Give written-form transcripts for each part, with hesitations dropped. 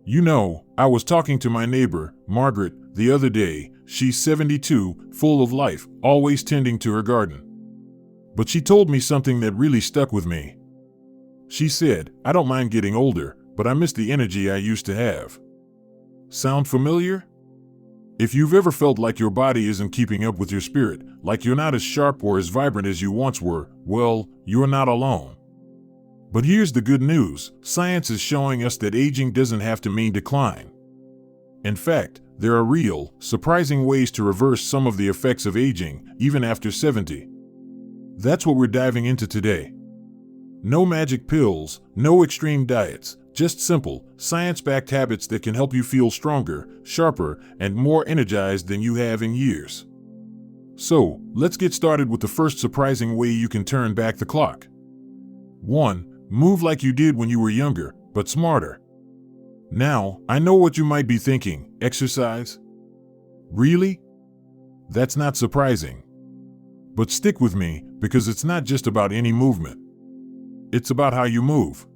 I was talking to my neighbor, Margaret, the other day. She's 72, full of life, always tending to her garden. But she told me something that really stuck with me. She said, "I don't mind getting older, but I miss the energy I used to have." Sound familiar? If you've ever felt like your body isn't keeping up with your spirit, like you're not as sharp or as vibrant as you once were, well, you're not alone. But here's the good news: science is showing us that aging doesn't have to mean decline. In fact, there are real, surprising ways to reverse some of the effects of aging, even after 70. That's what we're diving into today. No magic pills, no extreme diets, just simple, science-backed habits that can help you feel stronger, sharper, and more energized than you have in years. So, let's get started with the first surprising way you can turn back the clock. 1. Move like you did when you were younger, but smarter. Now, I know what you might be thinking: exercise? Really? That's not surprising. But stick with me, because it's not just about any movement. It's about how you move.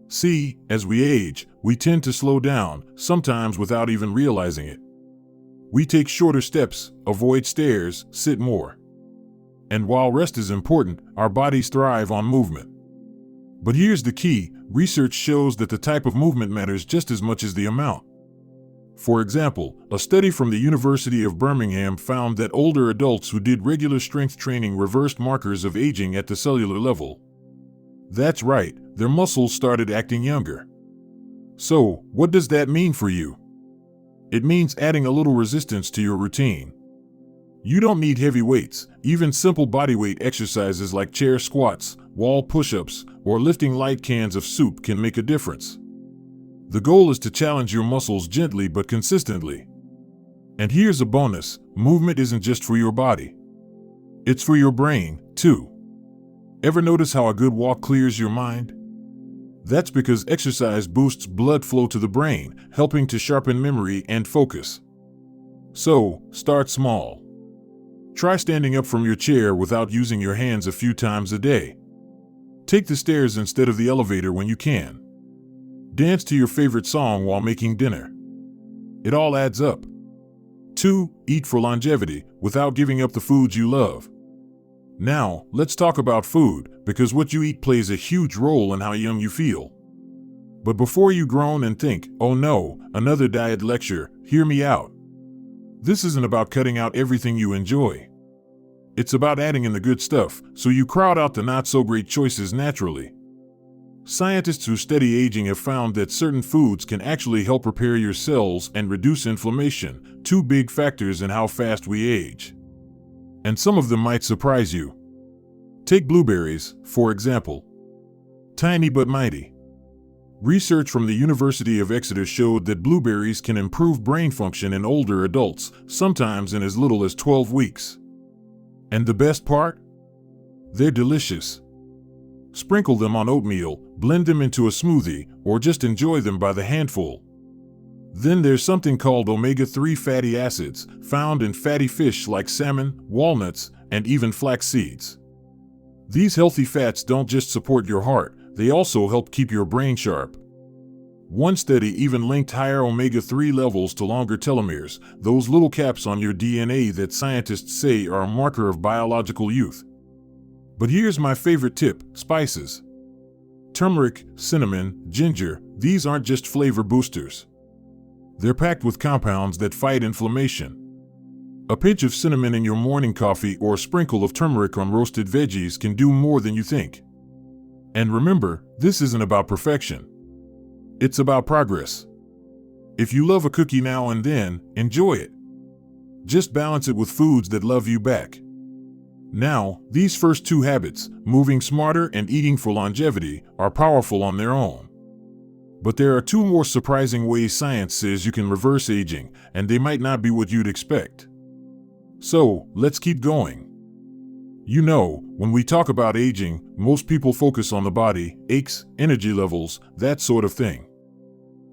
See, as we age, we tend to slow down, sometimes without even realizing it. We take shorter steps, avoid stairs, sit more. And while rest is important, our bodies thrive on movement. But here's the key: research shows that the type of movement matters just as much as the amount. For example, a study from the University of Birmingham found that older adults who did regular strength training reversed markers of aging at the cellular level. That's right, their muscles started acting younger. So, what does that mean for you? It means adding a little resistance to your routine. You don't need heavy weights. Even simple bodyweight exercises like chair squats, wall push-ups, or lifting light cans of soup can make a difference. The goal is to challenge your muscles gently but consistently. And here's a bonus: movement isn't just for your body. It's for your brain, too. Ever notice how a good walk clears your mind? That's because exercise boosts blood flow to the brain, helping to sharpen memory and focus. So, start small. Try standing up from your chair without using your hands a few times a day. Take the stairs instead of the elevator when you can. Dance to your favorite song while making dinner. It all adds up. 2. Eat for longevity, without giving up the foods you love. Now, let's talk about food, because what you eat plays a huge role in how young you feel. But before you groan and think, "Oh no, another diet lecture," hear me out. This isn't about cutting out everything you enjoy. It's about adding in the good stuff, so you crowd out the not-so-great choices naturally. Scientists who study aging have found that certain foods can actually help repair your cells and reduce inflammation, two big factors in how fast we age. And some of them might surprise you. Take blueberries, for example. Tiny but mighty. Research from the University of Exeter showed that blueberries can improve brain function in older adults, sometimes in as little as 12 weeks. And the best part? They're delicious. Sprinkle them on oatmeal, blend them into a smoothie, or just enjoy them by the handful. Then there's something called omega-3 fatty acids, found in fatty fish like salmon, walnuts, and even flax seeds. These healthy fats don't just support your heart, they also help keep your brain sharp. One study even linked higher omega-3 levels to longer telomeres, those little caps on your DNA that scientists say are a marker of biological youth. But here's my favorite tip: spices. Turmeric, cinnamon, ginger, these aren't just flavor boosters. They're packed with compounds that fight inflammation. A pinch of cinnamon in your morning coffee or a sprinkle of turmeric on roasted veggies can do more than you think. And remember, this isn't about perfection. It's about progress. If you love a cookie now and then, enjoy it. Just balance it with foods that love you back. Now, these first two habits, moving smarter and eating for longevity, are powerful on their own. But there are two more surprising ways science says you can reverse aging, and they might not be what you'd expect. So, let's keep going. When we talk about aging, most people focus on the body, aches, energy levels, that sort of thing.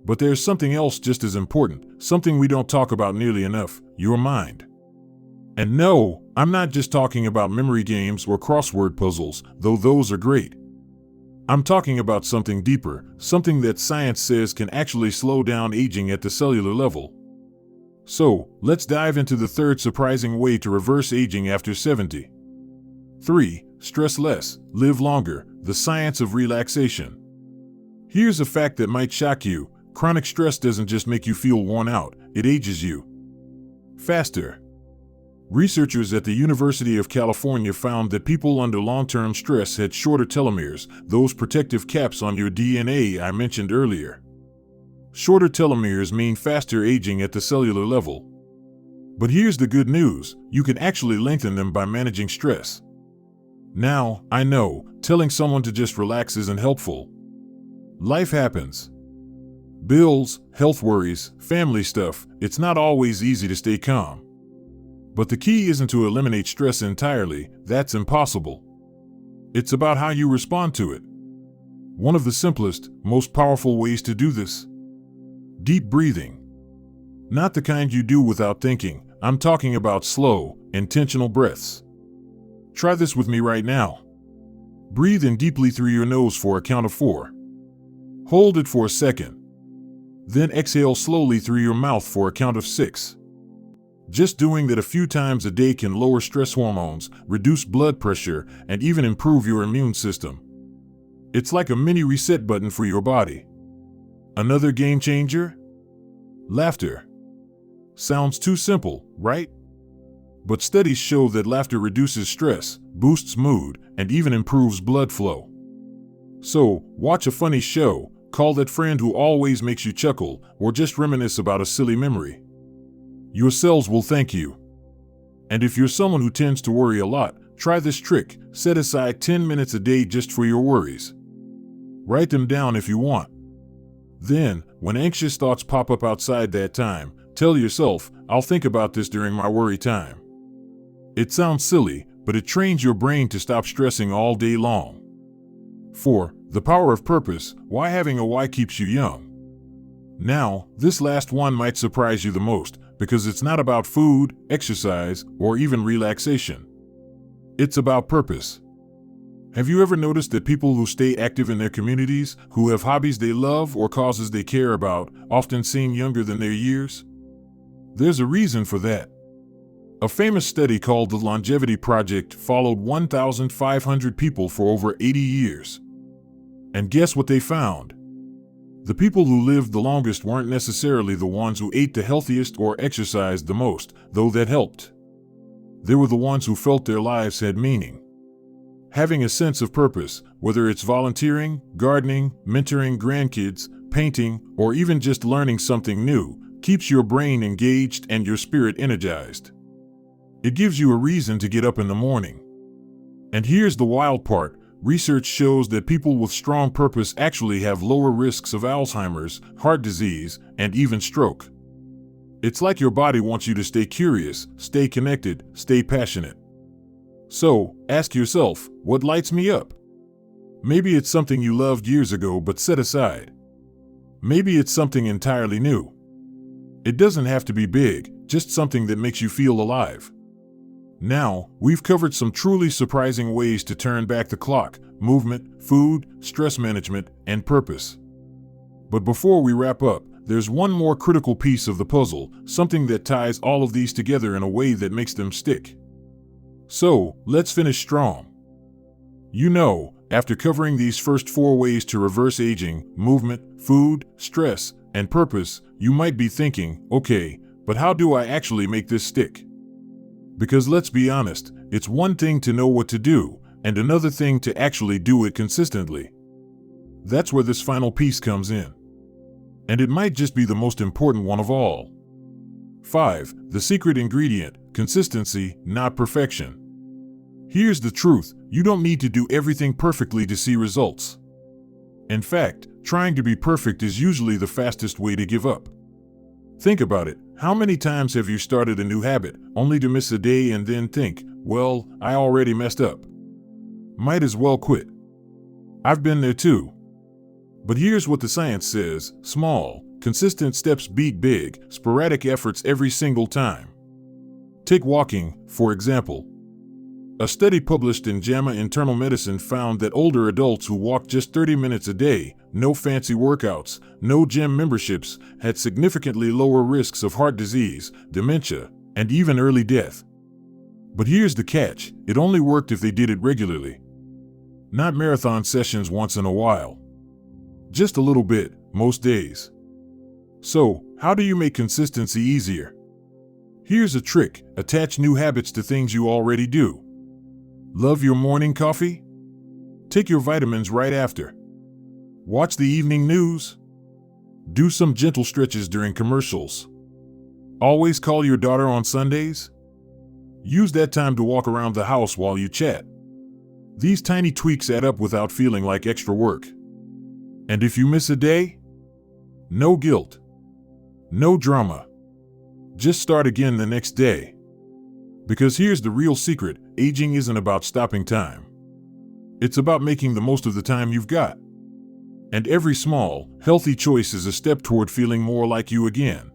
But there's something else just as important, something we don't talk about nearly enough: your mind. And no, I'm not just talking about memory games or crossword puzzles, though those are great. I'm talking about something deeper, something that science says can actually slow down aging at the cellular level. So, let's dive into the third surprising way to reverse aging after 70. 3. Stress less, live longer, the science of relaxation. Here's a fact that might shock you. Chronic stress doesn't just make you feel worn out, it ages you faster. Researchers at the University of California found that people under long-term stress had shorter telomeres, those protective caps on your DNA I mentioned earlier. Shorter telomeres mean faster aging at the cellular level. But here's the good news, you can actually lengthen them by managing stress. Now, I know, telling someone to just relax isn't helpful. Life happens. Bills, health worries, family stuff, it's not always easy to stay calm. But the key isn't to eliminate stress entirely, that's impossible. It's about how you respond to it. One of the simplest, most powerful ways to do this: deep breathing. Not the kind you do without thinking, I'm talking about slow, intentional breaths. Try this with me right now. Breathe in deeply through your nose for a count of 4. Hold it for a second. Then exhale slowly through your mouth for a count of 6. Just doing that a few times a day can lower stress hormones, reduce blood pressure, and even improve your immune system. It's like a mini reset button for your body. Another game changer? Laughter. Sounds too simple, right? But studies show that laughter reduces stress, boosts mood, and even improves blood flow. So, watch a funny show, call that friend who always makes you chuckle, or just reminisce about a silly memory. Your cells will thank you. And if you're someone who tends to worry a lot, try this trick: set aside 10 minutes a day just for your worries. Write them down if you want. Then, when anxious thoughts pop up outside that time, tell yourself, I'll think about this during my worry time. It sounds silly, but it trains your brain to stop stressing all day long. 4. The power of purpose: why having a why keeps you young. Now, this last one might surprise you the most, because it's not about food, exercise, or even relaxation. It's about purpose. Have you ever noticed that people who stay active in their communities, who have hobbies they love or causes they care about, often seem younger than their years? There's a reason for that. A famous study called the Longevity Project followed 1,500 people for over 80 years. And guess what they found? The people who lived the longest weren't necessarily the ones who ate the healthiest or exercised the most, though that helped. They were the ones who felt their lives had meaning. Having a sense of purpose, whether it's volunteering, gardening, mentoring grandkids, painting, or even just learning something new, keeps your brain engaged and your spirit energized. It gives you a reason to get up in the morning. And here's the wild part. Research shows that people with strong purpose actually have lower risks of Alzheimer's, heart disease, and even stroke. It's like your body wants you to stay curious, stay connected, stay passionate. So, ask yourself, what lights me up? Maybe it's something you loved years ago but set aside. Maybe it's something entirely new. It doesn't have to be big, just something that makes you feel alive. Now, we've covered some truly surprising ways to turn back the clock: movement, food, stress management, and purpose. But before we wrap up, there's one more critical piece of the puzzle, something that ties all of these together in a way that makes them stick. So, let's finish strong. You know, after covering these first 4 ways to reverse aging: movement, food, stress, and purpose, you might be thinking, okay, but how do I actually make this stick? Because let's be honest, it's one thing to know what to do, and another thing to actually do it consistently. That's where this final piece comes in. And it might just be the most important one of all. 5. The secret ingredient: consistency, not perfection. Here's the truth: you don't need to do everything perfectly to see results. In fact, trying to be perfect is usually the fastest way to give up. Think about it. How many times have you started a new habit, only to miss a day and then think, well, I already messed up. Might as well quit. I've been there too. But here's what the science says: small, consistent steps beat big, sporadic efforts every single time. Take walking, for example. A study published in JAMA Internal Medicine found that older adults who walked just 30 minutes a day, no fancy workouts, no gym memberships, had significantly lower risks of heart disease, dementia, and even early death. But here's the catch: it only worked if they did it regularly. Not marathon sessions once in a while. Just a little bit, most days. So, how do you make consistency easier? Here's a trick: attach new habits to things you already do. Love your morning coffee? Take your vitamins right after. Watch the evening news? Do some gentle stretches during commercials. Always call your daughter on Sundays? Use that time to walk around the house while you chat. These tiny tweaks add up without feeling like extra work. And if you miss a day? No guilt. No drama. Just start again the next day. Because here's the real secret: aging isn't about stopping time. It's about making the most of the time you've got. And every small, healthy choice is a step toward feeling more like you again.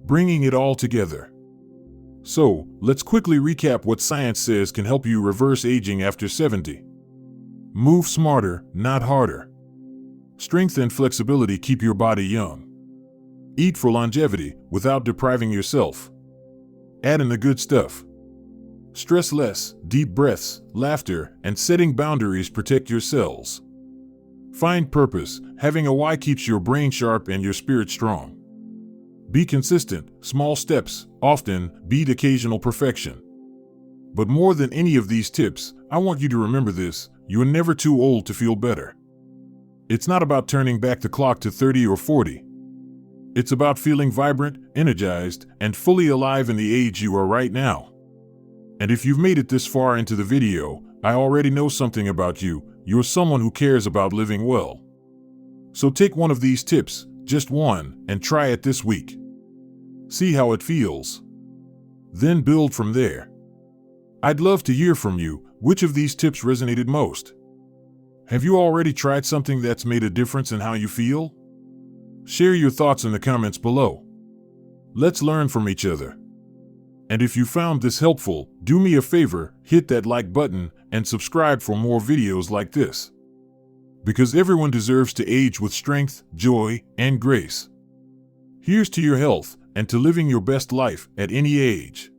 Bringing it all together. So, let's quickly recap what science says can help you reverse aging after 70. Move smarter, not harder. Strength and flexibility keep your body young. Eat for longevity without depriving yourself. Add in the good stuff. Stress less, deep breaths, laughter, and setting boundaries protect your cells. Find purpose. Having a why keeps your brain sharp and your spirit strong. Be consistent. Small steps, often, beat occasional perfection. But more than any of these tips, I want you to remember this: you're never too old to feel better. It's not about turning back the clock to 30 or 40. It's about feeling vibrant, energized, and fully alive in the age you are right now. And if you've made it this far into the video, I already know something about you. You're someone who cares about living well. So take one of these tips, just one, and try it this week. See how it feels. Then build from there. I'd love to hear from you. Which of these tips resonated most? Have you already tried something that's made a difference in how you feel? Share your thoughts in the comments below. Let's learn from each other. And if you found this helpful, do me a favor, hit that like button and subscribe for more videos like this. Because everyone deserves to age with strength, joy, and grace. Here's to your health and to living your best life at any age.